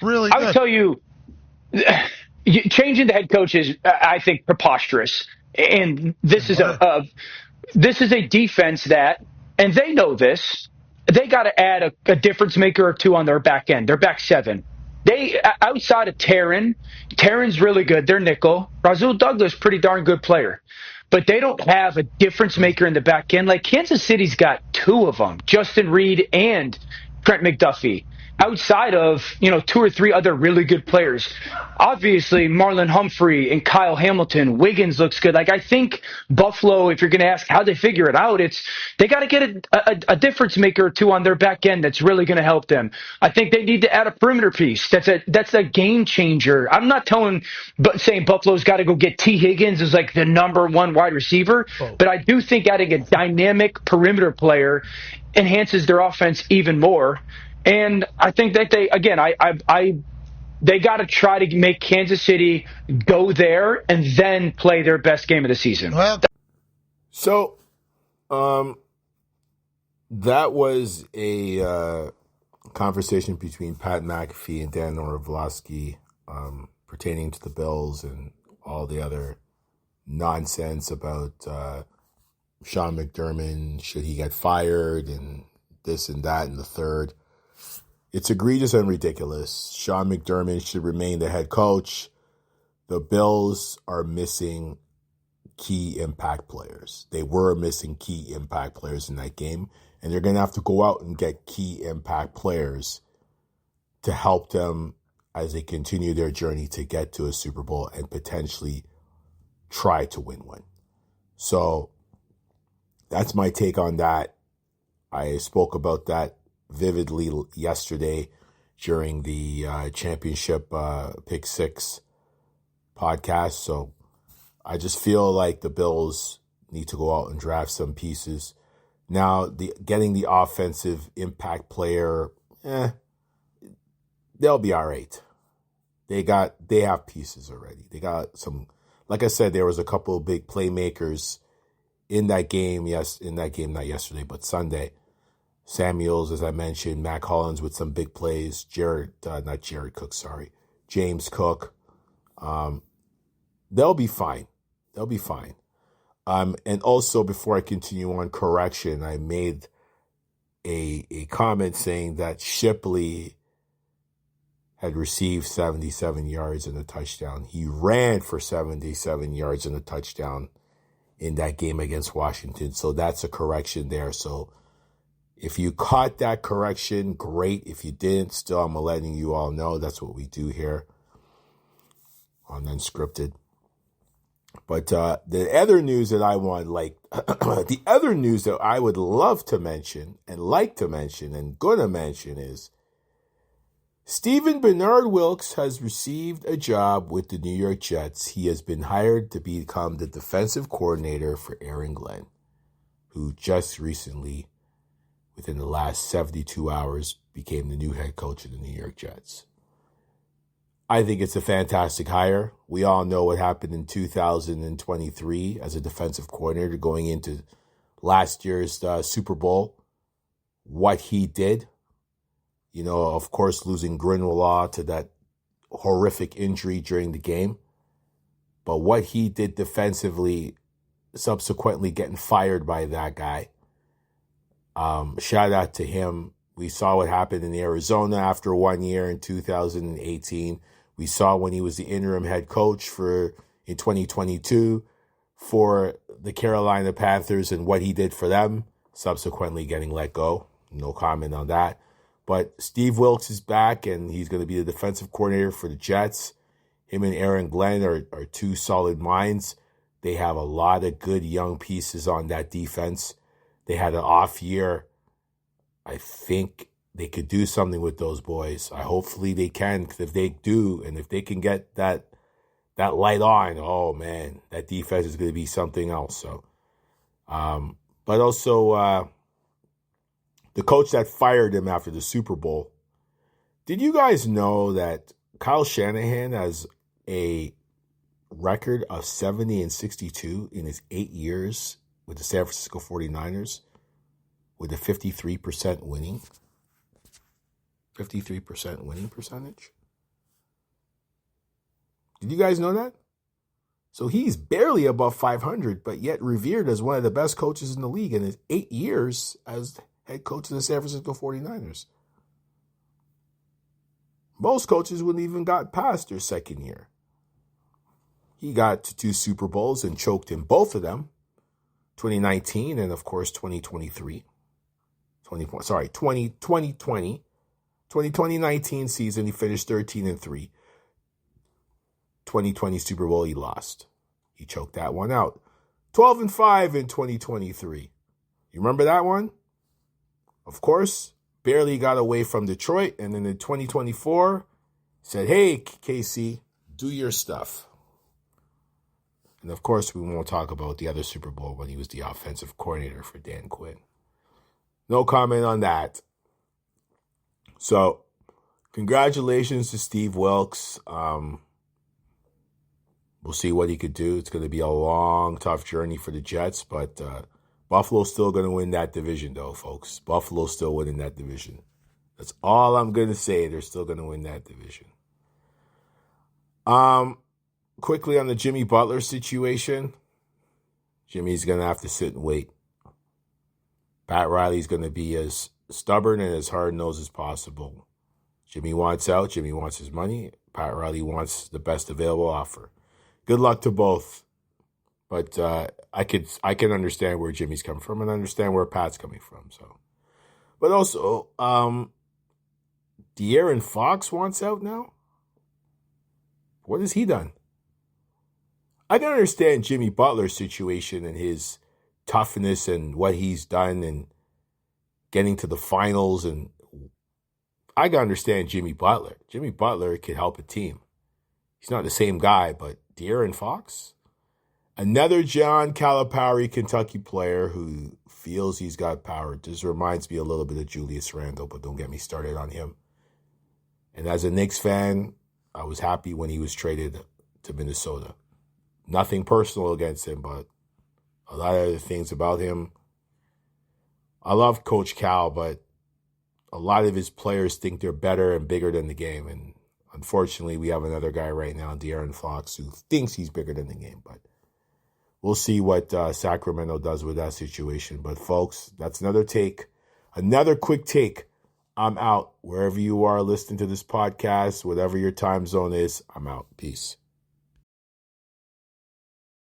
really I would good. tell you, changing the head coach is, I think, preposterous. And And why? this is a defense that, and they know this, they got to add a difference maker or two on their back end, their back seven. They outside of Taryn's really good. They're nickel. Razul Douglas, pretty darn good player. But they don't have a difference maker in the back end. Like Kansas City's got two of them, Justin Reed and Trent McDuffie. Outside of, two or three other really good players. Obviously, Marlon Humphrey and Kyle Hamilton, Wiggins looks good. Like, I think Buffalo, if you're going to ask how they figure it out, it's they got to get a difference maker or two on their back end that's really going to help them. I think they need to add a perimeter piece. That's a game changer. I'm not saying Buffalo's got to go get T. Higgins as like the number one wide receiver, Oh, but I do think adding a dynamic perimeter player enhances their offense even more. And I think that they got to try to make Kansas City go there and then play their best game of the season. well, So, that was a conversation between Pat McAfee and Dan Orlovsky pertaining to the Bills and all the other nonsense about Sean McDermott, should he get fired, and this and that and the third. It's egregious and ridiculous. Sean McDermott should remain the head coach. The Bills are missing key impact players. They were missing key impact players in that game, and they're going to have to go out and get key impact players to help them as they continue their journey to get to a Super Bowl and potentially try to win one. So that's my take on that. I spoke about that vividly yesterday during the championship Pick Six podcast. So I just feel like the Bills need to go out and draft some pieces. Now, getting the offensive impact player, they'll be all right. They have pieces already. They got some, like I said, there was a couple of big playmakers in that game. Yes, in that game, not yesterday, but Sunday. Samuels, as I mentioned, Mac Hollins with some big plays. James Cook. They'll be fine. They'll be fine. And also, before I continue on, correction, I made a comment saying that Shipley had received 77 yards and a touchdown. He ran for 77 yards and a touchdown in that game against Washington. So that's a correction there. So if you caught that correction, great. If you didn't, still, I'm letting you all know that's what we do here on Unscripted. But the other news that I want, the other news that I would love to mention and like to mention and gonna mention is Stephen Bernard Wilkes has received a job with the New York Jets. He has been hired to become the defensive coordinator for Aaron Glenn, who just recently, within the last 72 hours, became the new head coach of the New York Jets. I think it's a fantastic hire. We all know what happened in 2023 as a defensive coordinator going into last year's Super Bowl, what he did. Of course, losing Greenlaw to that horrific injury during the game. But what he did defensively, subsequently getting fired by that guy. Shout out to him. We saw what happened in Arizona after 1 year in 2018. We saw when he was the interim head coach in 2022 for the Carolina Panthers and what he did for them, subsequently getting let go. No comment on that. But Steve Wilkes is back, and he's going to be the defensive coordinator for the Jets. Him and Aaron Glenn are two solid minds. They have a lot of good young pieces on that defense. They had an off year. I think they could do something with those boys. Hopefully they can, because if they do, and if they can get that light on, oh man, that defense is going to be something else. So, but also the coach that fired him after the Super Bowl. Did you guys know that Kyle Shanahan has a record of 70-62 in his 8 years with the San Francisco 49ers, with a 53% winning percentage? Did you guys know that? So he's barely above 500, but yet revered as one of the best coaches in the league in his 8 years as head coach of the San Francisco 49ers. Most coaches wouldn't even got past their second year. He got to 2 Super Bowls and choked in both of them, 2019 and, of course, 2023. 2019 season, he finished 13-3. 2020 Super Bowl, he lost. He choked that one out. 12-5 in 2023. You remember that one? Of course, barely got away from Detroit. And then in 2024, said, hey, KC, do your stuff. And of course, we won't talk about the other Super Bowl when he was the offensive coordinator for Dan Quinn. No comment on that. So, congratulations to Steve Wilkes. We'll see what he could do. It's going to be a long, tough journey for the Jets, but Buffalo's still going to win that division, though, folks. Buffalo's still winning that division. That's all I'm going to say. They're still going to win that division. Quickly on the Jimmy Butler situation. Jimmy's going to have to sit and wait. Pat Riley's going to be as stubborn and as hard-nosed as possible. Jimmy wants out. Jimmy wants his money. Pat Riley wants the best available offer. Good luck to both. But I can understand where Jimmy's coming from and understand where Pat's coming from. So, but also, De'Aaron Fox wants out now? What has he done? I can understand Jimmy Butler's situation and his toughness and what he's done and getting to the finals. And I can understand Jimmy Butler. Jimmy Butler could help a team. He's not the same guy, but De'Aaron Fox? Another John Calipari Kentucky player who feels he's got power. Just reminds me a little bit of Julius Randle, but don't get me started on him. And as a Knicks fan, I was happy when he was traded to Minnesota. Nothing personal against him, but a lot of other things about him. I love Coach Cal, but a lot of his players think they're better and bigger than the game. And unfortunately, we have another guy right now, De'Aaron Fox, who thinks he's bigger than the game. But we'll see what Sacramento does with that situation. But, folks, that's another take. Another quick take. I'm out. Wherever you are listening to this podcast, whatever your time zone is, I'm out. Peace.